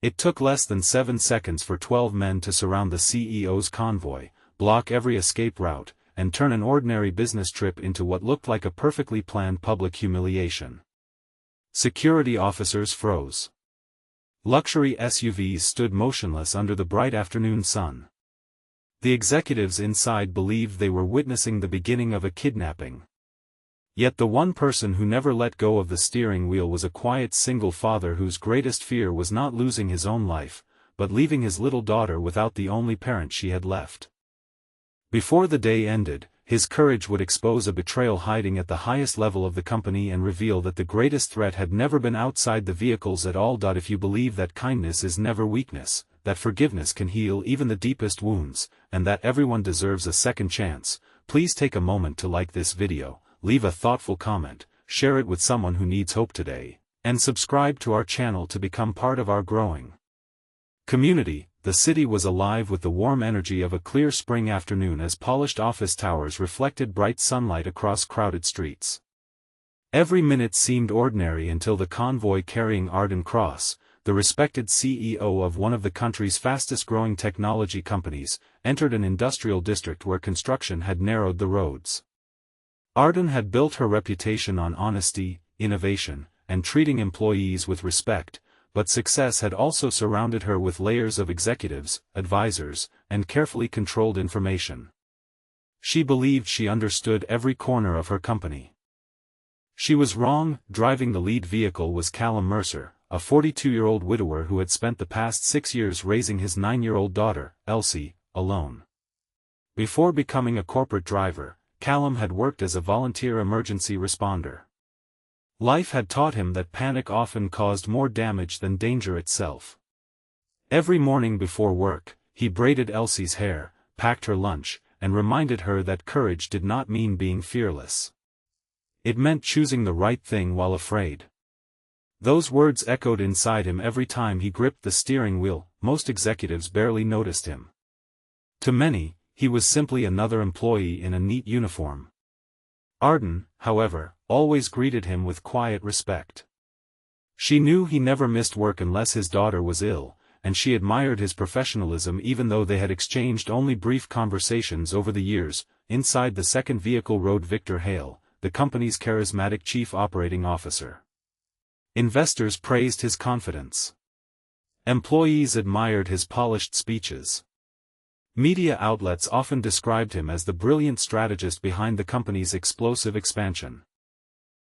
It took less than 7 seconds for 12 men to surround the CEO's convoy, block every escape route, and turn an ordinary business trip into what looked like a perfectly planned public humiliation. Security officers froze. Luxury SUVs stood motionless under the bright afternoon sun. The executives inside believed they were witnessing the beginning of a kidnapping. Yet the one person who never let go of the steering wheel was a quiet single father whose greatest fear was not losing his own life, but leaving his little daughter without the only parent she had left. Before the day ended, his courage would expose a betrayal hiding at the highest level of the company and reveal that the greatest threat had never been outside the vehicles at all. If you believe that kindness is never weakness, that forgiveness can heal even the deepest wounds, and that everyone deserves a second chance, please take a moment to like this video, leave a thoughtful comment, share it with someone who needs hope today, and subscribe to our channel to become part of our growing community. The city was alive with the warm energy of a clear spring afternoon as polished office towers reflected bright sunlight across crowded streets. Every minute seemed ordinary until the convoy carrying Arden Cross, the respected CEO of one of the country's fastest-growing technology companies, entered an industrial district where construction had narrowed the roads. Arden had built her reputation on honesty, innovation, and treating employees with respect, but success had also surrounded her with layers of executives, advisors, and carefully controlled information. She believed she understood every corner of her company. She was wrong. Driving the lead vehicle was Callum Mercer, a 42-year-old widower who had spent the past 6 years raising his 9-year-old daughter, Elsie, alone. Before becoming a corporate driver, Callum had worked as a volunteer emergency responder. Life had taught him that panic often caused more damage than danger itself. Every morning before work, he braided Elsie's hair, packed her lunch, and reminded her that courage did not mean being fearless. It meant choosing the right thing while afraid. Those words echoed inside him every time he gripped the steering wheel. Most executives barely noticed him. To many, he was simply another employee in a neat uniform. Arden, however, always greeted him with quiet respect. She knew he never missed work unless his daughter was ill, and she admired his professionalism even though they had exchanged only brief conversations over the years. Inside the second vehicle rode Victor Hale, the company's charismatic chief operating officer. Investors praised his confidence. Employees admired his polished speeches. Media outlets often described him as the brilliant strategist behind the company's explosive expansion.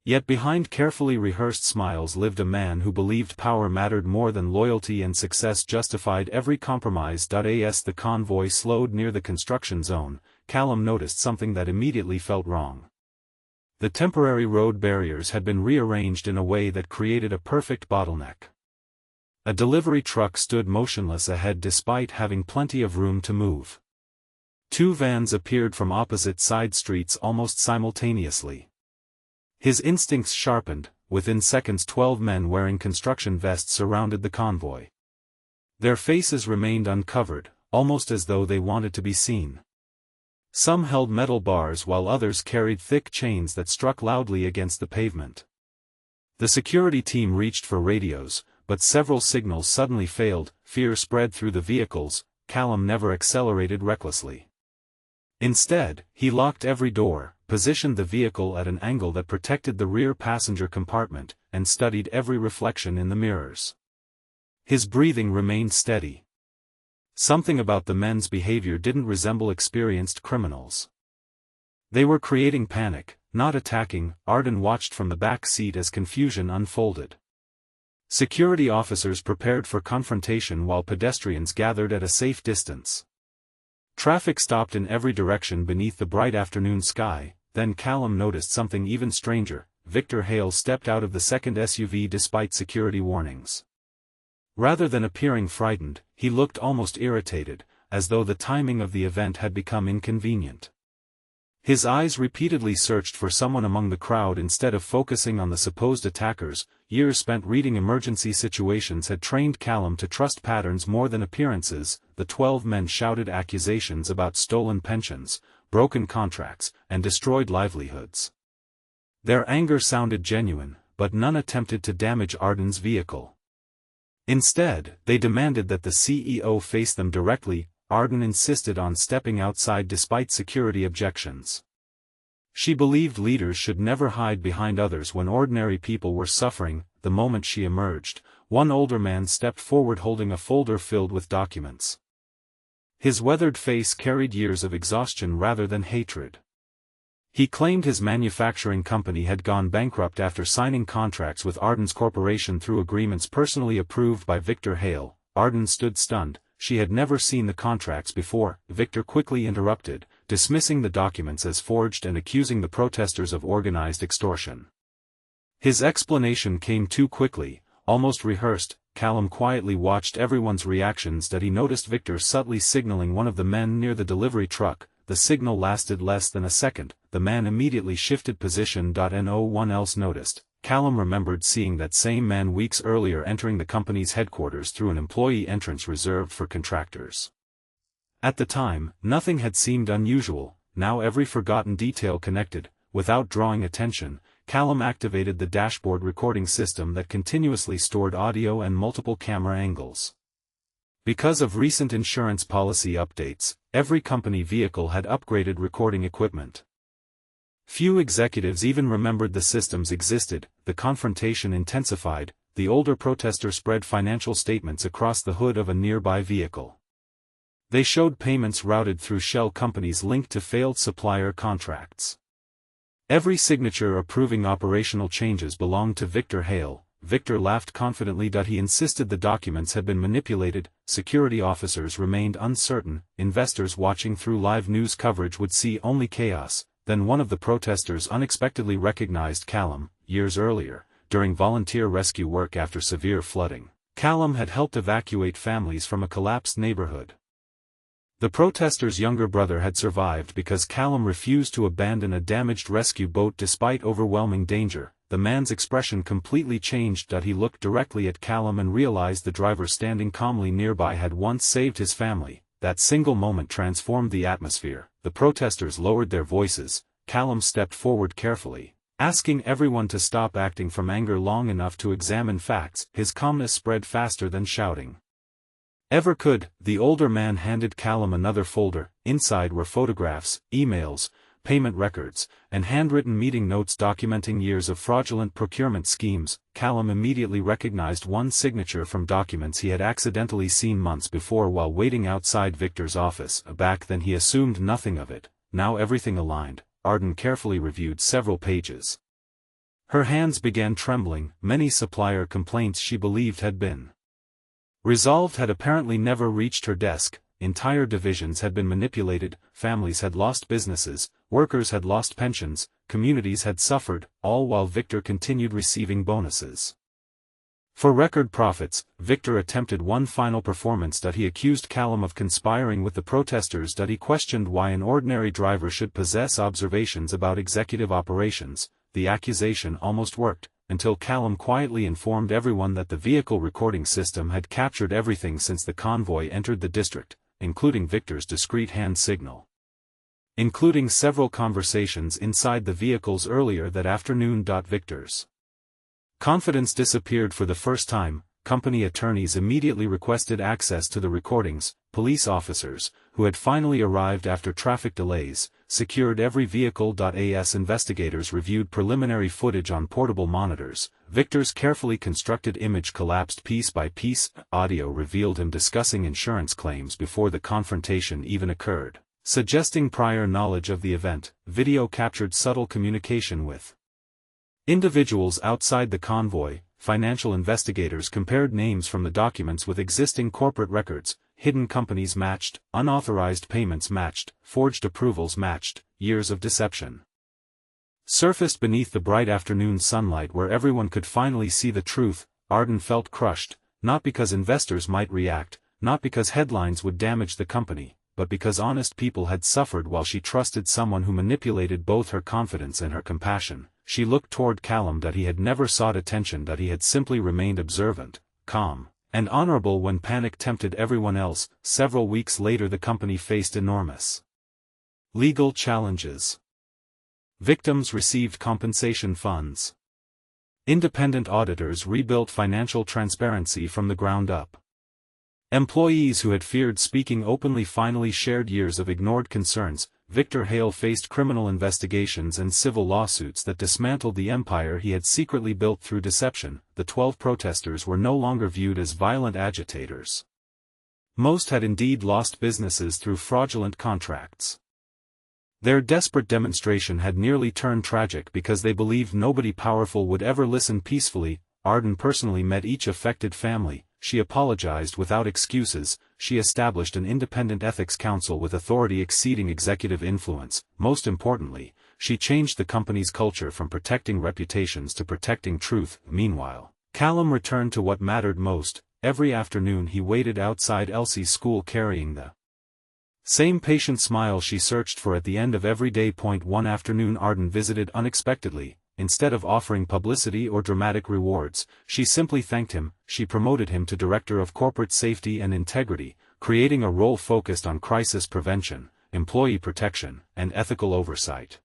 Yet behind carefully rehearsed smiles lived a man who believed power mattered more than loyalty and success justified every compromise. As the convoy slowed near the construction zone, Callum noticed something that immediately felt wrong. The temporary road barriers had been rearranged in a way that created a perfect bottleneck. A delivery truck stood motionless ahead despite having plenty of room to move. 2 vans appeared from opposite side streets almost simultaneously. His instincts sharpened. Within seconds 12 men wearing construction vests surrounded the convoy. Their faces remained uncovered, almost as though they wanted to be seen. Some held metal bars while others carried thick chains that struck loudly against the pavement. The security team reached for radios, but several signals suddenly failed. Fear spread through the vehicles. Callum never accelerated recklessly. Instead, he locked every door, positioned the vehicle at an angle that protected the rear passenger compartment, and studied every reflection in the mirrors. His breathing remained steady. Something about the men's behavior didn't resemble experienced criminals. They were creating panic, not attacking. Arden watched from the back seat as confusion unfolded. Security officers prepared for confrontation while pedestrians gathered at a safe distance. Traffic stopped in every direction beneath the bright afternoon sky. Then Callum noticed something even stranger. Victor Hale stepped out of the second SUV despite security warnings. Rather than appearing frightened, he looked almost irritated, as though the timing of the event had become inconvenient. His eyes repeatedly searched for someone among the crowd instead of focusing on the supposed attackers. Years spent reading emergency situations had trained Callum to trust patterns more than appearances. The 12 men shouted accusations about stolen pensions, broken contracts, and destroyed livelihoods. Their anger sounded genuine, but none attempted to damage Arden's vehicle. Instead, they demanded that the CEO face them directly. Arden insisted on stepping outside despite security objections. She believed leaders should never hide behind others when ordinary people were suffering. The moment she emerged, one older man stepped forward holding a folder filled with documents. His weathered face carried years of exhaustion rather than hatred. He claimed his manufacturing company had gone bankrupt after signing contracts with Arden's corporation through agreements personally approved by Victor Hale. Arden stood stunned. She had never seen the contracts before. Victor quickly interrupted, dismissing the documents as forged and accusing the protesters of organized extortion. His explanation came too quickly, almost rehearsed. Callum quietly watched everyone's reactions that he noticed Victor subtly signaling one of the men near the delivery truck. The signal lasted less than a second. The man immediately shifted position. No one else noticed. Callum remembered seeing that same man weeks earlier entering the company's headquarters through an employee entrance reserved for contractors. At the time, nothing had seemed unusual. Now every forgotten detail connected. Without drawing attention, Callum activated the dashboard recording system that continuously stored audio and multiple camera angles. Because of recent insurance policy updates, every company vehicle had upgraded recording equipment. Few executives even remembered the systems existed. The confrontation intensified. The older protester spread financial statements across the hood of a nearby vehicle. They showed payments routed through shell companies linked to failed supplier contracts. Every signature approving operational changes belonged to Victor Hale. Victor laughed confidently. He insisted the documents had been manipulated. Security officers remained uncertain. Investors watching through live news coverage would see only chaos. Then one of the protesters unexpectedly recognized Callum. Years earlier, during volunteer rescue work after severe flooding, Callum had helped evacuate families from a collapsed neighborhood. The protester's younger brother had survived because Callum refused to abandon a damaged rescue boat despite overwhelming danger. The man's expression completely changed. He looked directly at Callum and realized the driver standing calmly nearby had once saved his family. That single moment transformed the atmosphere. The protesters lowered their voices. Callum stepped forward carefully, asking everyone to stop acting from anger long enough to examine facts. His calmness spread faster than shouting ever could. The older man handed Callum another folder. Inside were photographs, emails, payment records, and handwritten meeting notes documenting years of fraudulent procurement schemes. Callum immediately recognized one signature from documents he had accidentally seen months before while waiting outside Victor's office. Back then he assumed nothing of it. Now everything aligned. Arden carefully reviewed several pages. Her hands began trembling. Many supplier complaints she believed had been resolved had apparently never reached her desk. Entire divisions had been manipulated, families had lost businesses, workers had lost pensions, communities had suffered, all while Victor continued receiving bonuses. For record profits, Victor attempted one final performance. He accused Callum of conspiring with the protesters. He questioned why an ordinary driver should possess observations about executive operations. The accusation almost worked, until Callum quietly informed everyone that the vehicle recording system had captured everything since the convoy entered the district, including Victor's discreet hand signal. Including several conversations inside the vehicles earlier that afternoon. Victor's confidence disappeared for the first time. Company attorneys immediately requested access to the recordings. Police officers, who had finally arrived after traffic delays, secured every vehicle. As investigators reviewed preliminary footage on portable monitors, Victor's carefully constructed image collapsed piece by piece. Audio revealed him discussing insurance claims before the confrontation even occurred, suggesting prior knowledge of the event. Video captured subtle communication with individuals outside the convoy. Financial investigators compared names from the documents with existing corporate records. Hidden companies matched, unauthorized payments matched, forged approvals matched. Years of deception surfaced beneath the bright afternoon sunlight where everyone could finally see the truth. Arden felt crushed, not because investors might react, not because headlines would damage the company, but because honest people had suffered while she trusted someone who manipulated both her confidence and her compassion. She looked toward Callum. He had never sought attention. He had simply remained observant, calm, and honorable when panic tempted everyone else. Several weeks later the company faced enormous legal challenges. Victims received compensation funds. Independent auditors rebuilt financial transparency from the ground up. Employees who had feared speaking openly finally shared years of ignored concerns. Victor Hale faced criminal investigations and civil lawsuits that dismantled the empire he had secretly built through deception. The 12 protesters were no longer viewed as violent agitators. Most had indeed lost businesses through fraudulent contracts. Their desperate demonstration had nearly turned tragic because they believed nobody powerful would ever listen peacefully. Arden personally met each affected family. She apologized without excuses. She established an independent ethics council with authority exceeding executive influence. Most importantly, she changed the company's culture from protecting reputations to protecting truth. Meanwhile, Callum returned to what mattered most. Every afternoon he waited outside Elsie's school carrying the same patient smile she searched for at the end of every day. One afternoon Arden visited unexpectedly. Instead of offering publicity or dramatic rewards, she simply thanked him. She promoted him to Director of Corporate Safety and Integrity, creating a role focused on crisis prevention, employee protection, and ethical oversight.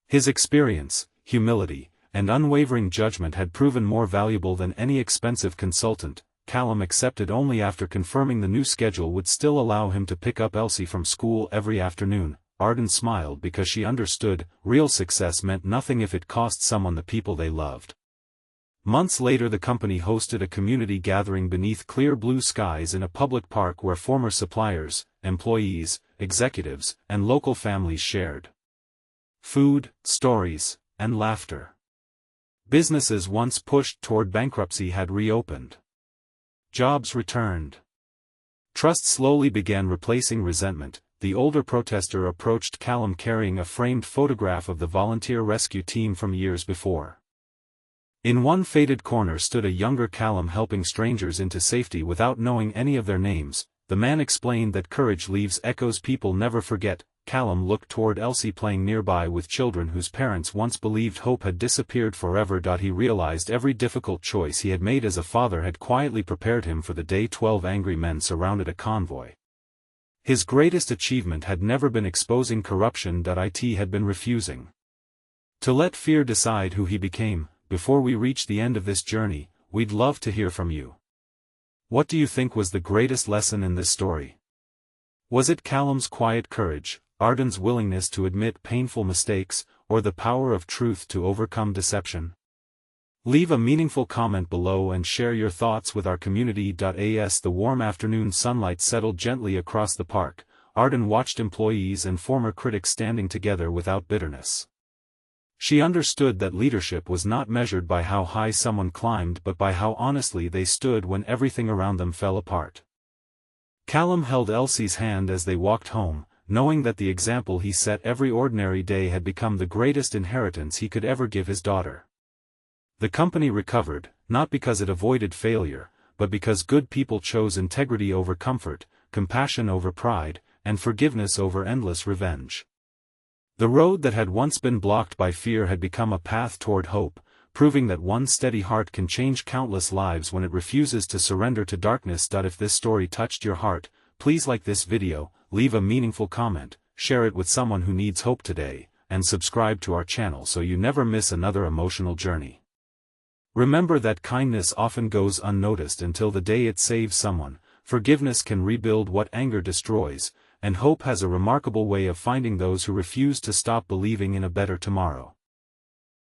His experience, humility, and unwavering judgment had proven more valuable than any expensive consultant. Callum accepted only after confirming the new schedule would still allow him to pick up Elsie from school every afternoon. Arden smiled because she understood, real success meant nothing if it cost someone the people they loved. Months later the company hosted a community gathering beneath clear blue skies in a public park where former suppliers, employees, executives, and local families shared food, stories, and laughter. Businesses once pushed toward bankruptcy had reopened. Jobs returned. Trust slowly began replacing resentment. The older protester approached Callum carrying a framed photograph of the volunteer rescue team from years before. In one faded corner stood a younger Callum helping strangers into safety without knowing any of their names. The man explained that courage leaves echoes people never forget. Callum looked toward Elsie playing nearby with children whose parents once believed hope had disappeared forever. He realized every difficult choice he had made as a father had quietly prepared him for the day 12 angry men surrounded a convoy. His greatest achievement had never been exposing corruption. It had been refusing to let fear decide who he became. Before we reach the end of this journey, we'd love to hear from you. What do you think was the greatest lesson in this story? Was it Callum's quiet courage, Arden's willingness to admit painful mistakes, or the power of truth to overcome deception? Leave a meaningful comment below and share your thoughts with our community. As the warm afternoon sunlight settled gently across the park, Arden watched employees and former critics standing together without bitterness. She understood that leadership was not measured by how high someone climbed but by how honestly they stood when everything around them fell apart. Callum held Elsie's hand as they walked home, knowing that the example he set every ordinary day had become the greatest inheritance he could ever give his daughter. The company recovered, not because it avoided failure, but because good people chose integrity over comfort, compassion over pride, and forgiveness over endless revenge. The road that had once been blocked by fear had become a path toward hope, proving that one steady heart can change countless lives when it refuses to surrender to darkness. If this story touched your heart, please like this video, leave a meaningful comment, share it with someone who needs hope today, and subscribe to our channel so you never miss another emotional journey. Remember that kindness often goes unnoticed until the day it saves someone, forgiveness can rebuild what anger destroys, and hope has a remarkable way of finding those who refuse to stop believing in a better tomorrow.